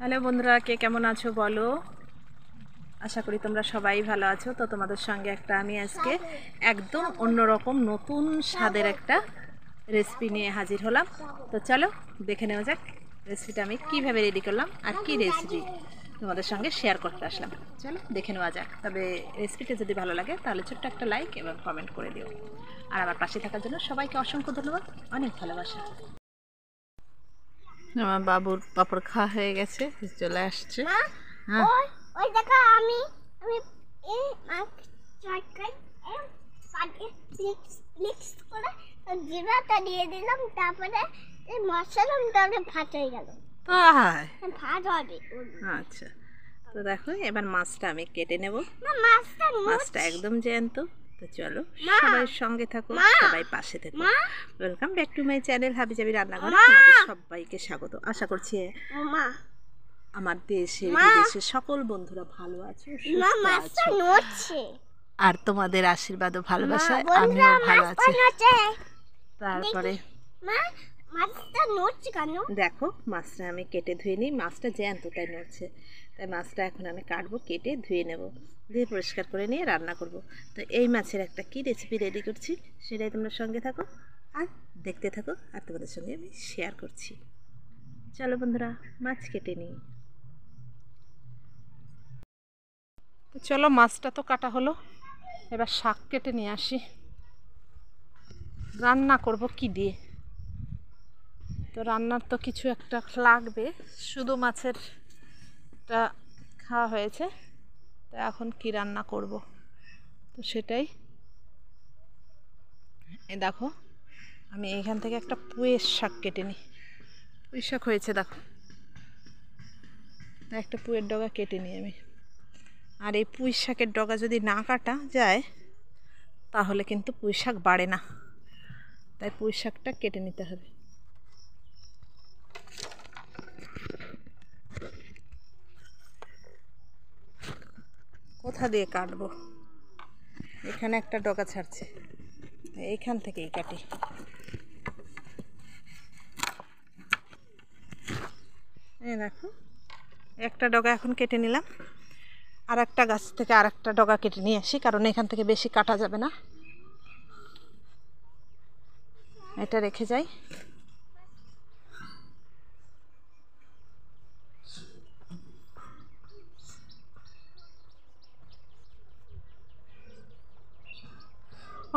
Hello বন্ধুরা, কে কেমন আছো বলো। আশা করি তোমরা সবাই ভালো আছো। তো তোমাদের সঙ্গে আমি আজকে একদম অন্যরকম নতুন স্বাদের একটা রেসিপি নিয়ে হাজির হলাম। তো চলো দেখে নেওয়া যাক রেসিপিটা আমি কীভাবে রেডি করলাম আর কি রেসিপি তোমাদের সঙ্গে শেয়ার করতে আসলাম। চলো দেখে নেওয়া যাক। তবে রেসিপিটা যদি ভালো লাগে তাহলে ছোট্ট একটা লাইক এবং কমেন্ট করে দিও। আর আমার পাশে থাকার জন্য সবাইকে অসংখ্য ধন্যবাদ, অনেক ভালোবাসা। আমার বাবুর পাপড় খাওয়া হয়ে গেছে, চলে আসছে। ওই দেখো আমি আমি এই চটকাই মিক্স করে জিরাটা দিয়ে দিলাম, তারপরে এই মশলাটা ভাত হয়ে গেল। তাই ভাত হবে। আচ্ছা, তো দেখো এবার মাছটা আমি কেটে নেব। মাছটা একদম জ্যান্ত। তো চলো সবাই সঙ্গে থাকো, সবাই পাশে থাকো। Welcome back to my channel হাবিজাবি রান্নাঘরে তোমাদের সবাইকে স্বাগত। আশা করছি আমার দেশে বিদেশে সকল বন্ধুরা ভালো আছো, সুস্থ আছো, আর তোমাদের আশীর্বাদ ও ভালোবাসায় আমিও ভালো আছি। তারপরে দেখো মাছটা আমি কেটে ধুয়ে নিই। মাছটা জ্যান্ত তাই নড়ছে, তাই মাছটা এখন আমি কাটবো, কেটে ধুয়ে নেব, ধুয়ে পরিষ্কার করে নিয়ে রান্না করব। তো এই মাছের একটা কি রেসিপি রেডি করছি সেটাই তোমরা সঙ্গে থাকো আর দেখতে থাকো, আর তোমাদের সঙ্গে আমি শেয়ার করছি। চলো বন্ধুরা মাছ কেটে নিই। তো চলো মাছটা তো কাটা হলো, এবার শাক কেটে নিয়ে আসি। রান্না করব কি দিয়ে? তো রান্নার তো কিছু একটা লাগবে, শুধু মাছেরটা খাওয়া হয়েছে, তো এখন কি রান্না করব তো সেটাই। দেখো আমি এখান থেকে একটা পুঁইয়ের শাক কেটে নিই। পুঁই শাক হয়েছে দেখো, একটা পুঁইয়ের ডগা কেটে নিই আমি। আর এই পুঁই শাকের ডগা যদি না কাটা যায় তাহলে কিন্তু পুঁই শাক বাড়ে না, তাই পুঁই শাকটা কেটে নিতে হবে। কোথা দিয়ে কাটবো? এখানে একটা ডগা ছাড়ছে, এইখান থেকেই কাটি। এই দেখো একটা ডগা এখন কেটে নিলাম, আর একটা গাছ থেকে আর একটা ডগা কেটে নিয়ে আসি, কারণ এখান থেকে বেশি কাটা যাবে না, এটা রেখে যাই।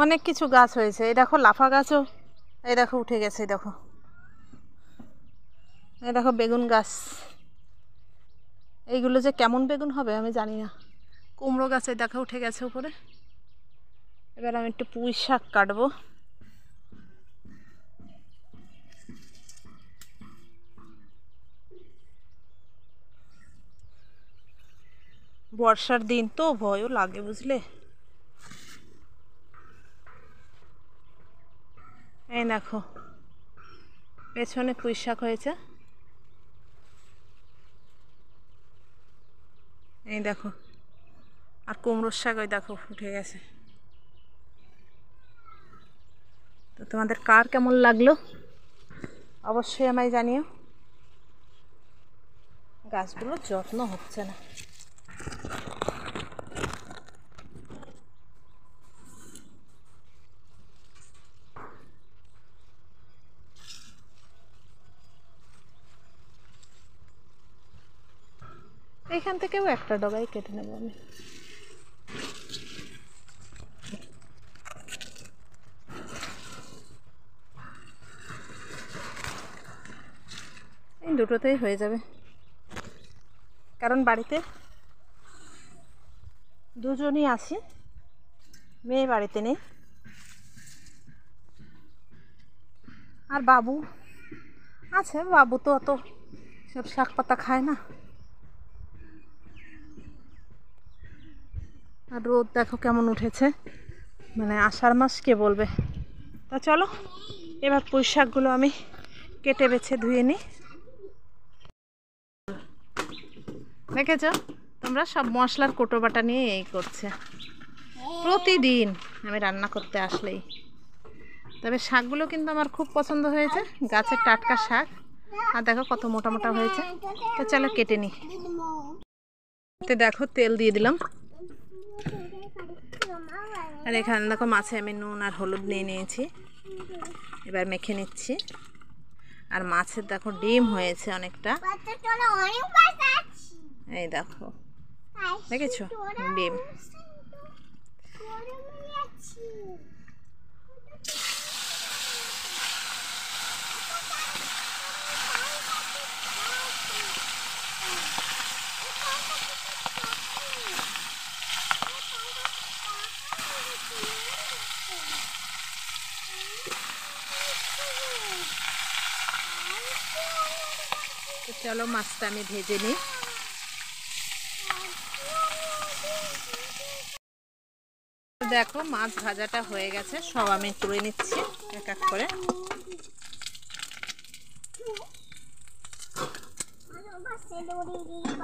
অনেক কিছু গাছ হয়েছে, এই দেখো লাফা গাছও এই দেখো উঠে গেছে, দেখো এই দেখো বেগুন গাছ। এইগুলো যে কেমন বেগুন হবে আমি জানি না। কুমড়ো গাছে দেখো উঠে গেছে উপরে। এবার আমি একটু পুঁই শাক কাটবো। বর্ষার দিন তো ভয়ও লাগে বুঝলে। এই দেখো পেছনে পুঁই শাক হয়েছে, এই দেখো। আর কুমড়োর শাক ওই দেখো উঠে গেছে। তো তোমাদের কার কেমন লাগলো অবশ্যই আমায় জানিও। গাছগুলোর যত্ন হচ্ছে না। এইখান থেকেও একটা ডগাই কেটে নেবো আমি। এই দুটোতেই হয়ে যাবে, কারণ বাড়িতে দুজনই আছি, মেয়ে বাড়িতে নেই, আর বাবু আছে। বাবু তো অত সব শাক পাতা খায় না। আর রোদ দেখো কেমন উঠেছে, মানে আষাঢ় মাস কে বলবে। তা চলো এবার পুঁই শাকগুলো আমি কেটে বেছে ধুয়ে নিই। দেখেছ তোমরা, সব মশলার কোটো বাটা নিয়ে এই করছে প্রতিদিন আমি রান্না করতে আসলেই। তবে শাকগুলো কিন্তু আমার খুব পছন্দ হয়েছে, গাছের টাটকা শাক, আর দেখো কত মোটা মোটা হয়েছে। তো চলো কেটে নিই। তো দেখো তেল দিয়ে দিলাম, আর এখানে দেখো মাছে আমি নুন আর হলুদ নিয়ে নিয়েছি, এবার মেখে নিচ্ছি। আর মাছের দেখো ডিম হয়েছে অনেকটা, এই দেখো দেখেছো ডিম। তো চলো মাছটা আমি ভেজে নিই। দেখো মাছ ভাজাটা হয়ে গেছে, সব আমি তুলে নিচ্ছি এক এক করে।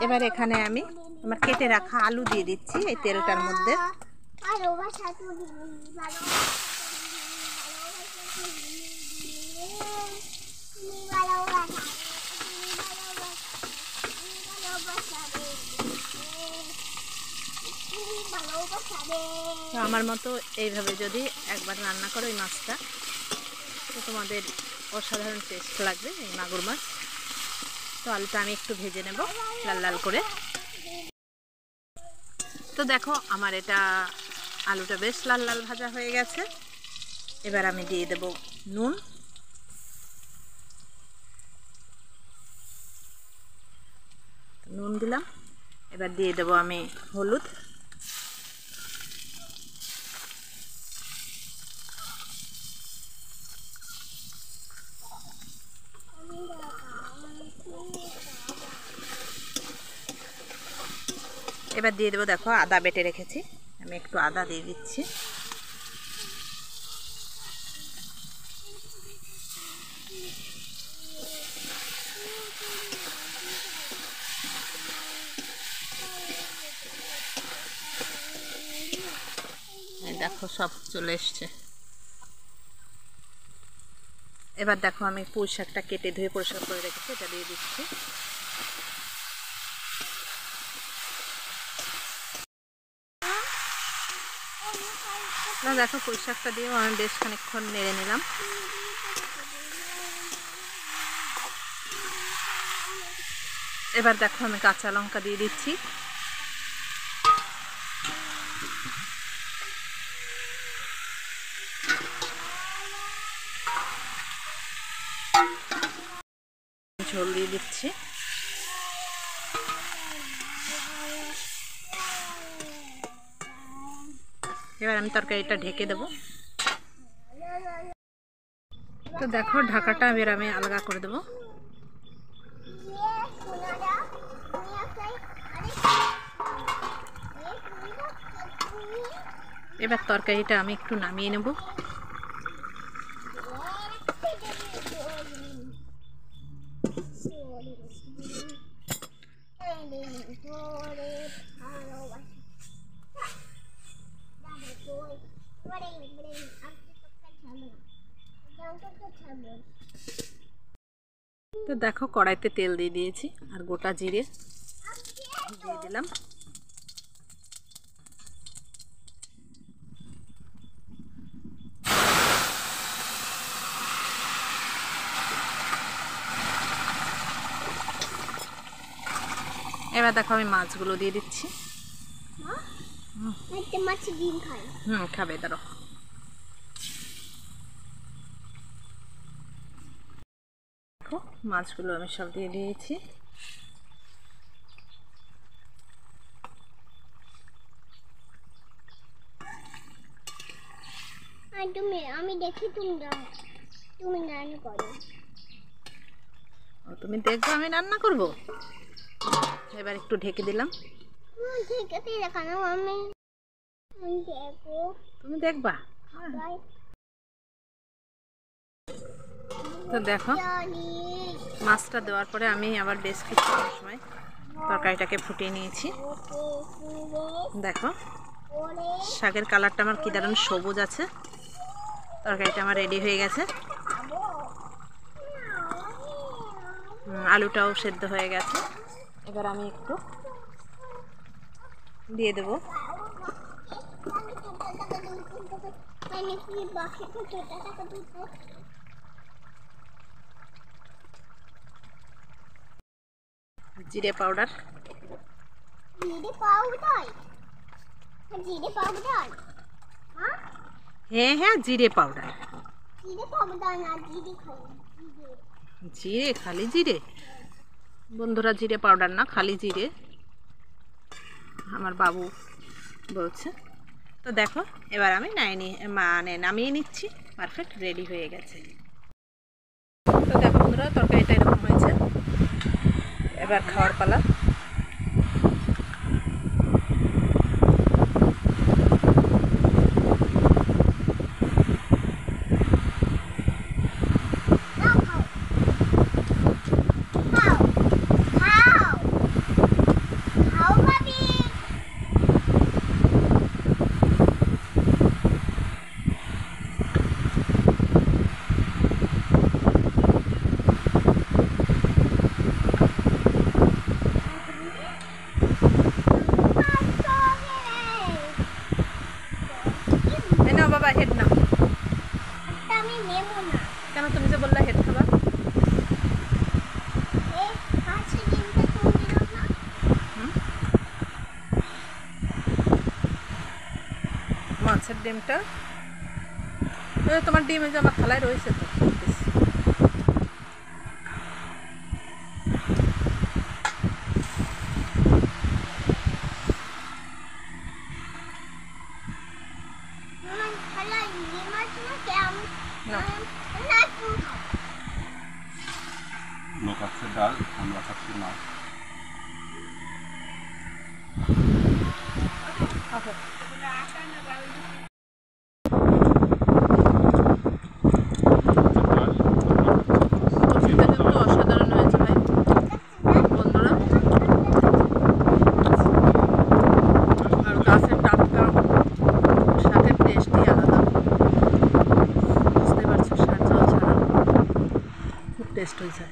এবার এখানে আমি আমার কেটে রাখা আলু দিয়ে দিচ্ছি এই তেলটার মধ্যে। তো আমার মতো এইভাবে যদি একবার রান্না করো এই মাছটা, তো তোমাদের অসাধারণ টেস্ট লাগবে এই মাগুর মাছ। তো আলুটা আমি একটু ভেজে নেব লাল লাল করে। তো দেখো আমার এটা আলুটা বেশ লাল লাল ভাজা হয়ে গেছে। এবার আমি দিয়ে দেব নুন, নুন দিলাম। এবার দিয়ে দেব আমি হলুদ, এবার দিয়ে দেবো দেখো আদা বেটে রেখেছি, আমি একটু আদা দিয়ে দিচ্ছি। দেখো সব চলে এসছে। এবার দেখো আমি পুঁই শাকটা কেটে ধুয়ে পরিষ্কার করে রেখেছি, এটা দিয়ে দিচ্ছি। না দেখো পুঁই শাকটা দিয়েও আমি বেশ খানিকক্ষণ নেড়ে নিলাম। এবার দেখো আমি কাঁচা লঙ্কা দিয়ে দিচ্ছি। ঝোল দিয়ে দিচ্ছি। এবার আমি তরকারিটা ঢেকে দেব। তো দেখো ঢাকাটা এবার আমি আলগা করে দেব। এবার তরকারিটা আমি একটু নামিয়ে নেব। তো দেখো কড়াইতে তেল দিয়ে দিয়েছি আর গোটা জিরে দিয়ে দিলাম। এবার দেখো আমি মাছগুলো দিয়ে দিচ্ছি। খাবে দাঁড়ো। দেখো মাছগুলো আমি সব দিয়ে দিয়েছি। আমি দেখি তুমি রান্না করো। তুমি দেখবে আমি রান্না করব। এবার একটু ঢেকে দিলাম। ঠিক আছে দেখানো আমি দেখো। তুমি দেখবা। তো দেখো মাছটা দেওয়ার পরে আমি আবার বেশ কিছু সময় তরকারিটাকে ফুটিয়ে নিয়েছি। দেখো শাকের কালারটা আমার কি দারুণ সবুজ আছে। তরকারিটা আমার রেডি হয়ে গেছে। আলুটাও সেদ্ধ হয়ে গেছে। এবার আমি একটু দিয়ে দেবো জিরে পাউডার। জিরে পাউডার, জিরে পাউডার, হ্যাঁ হ্যাঁ হ্যাঁ, জিরে পাউডার। জিরে পাউডার না, জিরে খাই, জিরে। জিরে, খালি জিরে বন্ধুরা, জিরে পাউডার না, খালি জিরে আমার বাবু বলছে। তো দেখো এবার আমি নামিয়ে নিচ্ছি। পারফেক্ট রেডি হয়ে গেছে। তো দেখো বন্ধুরা, তরকারিটা এরকম হয়েছে। এবার খাওয়ার পালা। খাও, খাও, খাও, খাও, খাও ভাবি। এই নাও বাবা, হেড নাও। আমি নেব না। কেন, তুমি যে বললা হেড খাবা? এই হাঁসের ডিমটা তুমি নাও না। মাছের ডিমটা, তোমার ডিম এই যে আমার থালায় রয়েছে তো। আমার থালায় ডিম আছে না, কেমন? নাও। না, তুমি খাও। লোক খাচ্ছে ডাল, আমরা খাচ্ছি মাছ। খাবো। সবজিটা কিন্তু অসাধারণ হয়েছে ভাই বন্ধুরা। আর গাছের টাটকা সাথে টেস্টই আলাদা, বুঝতে পারছো, সার জল ছাড়া খুব টেস্ট হয়েছে।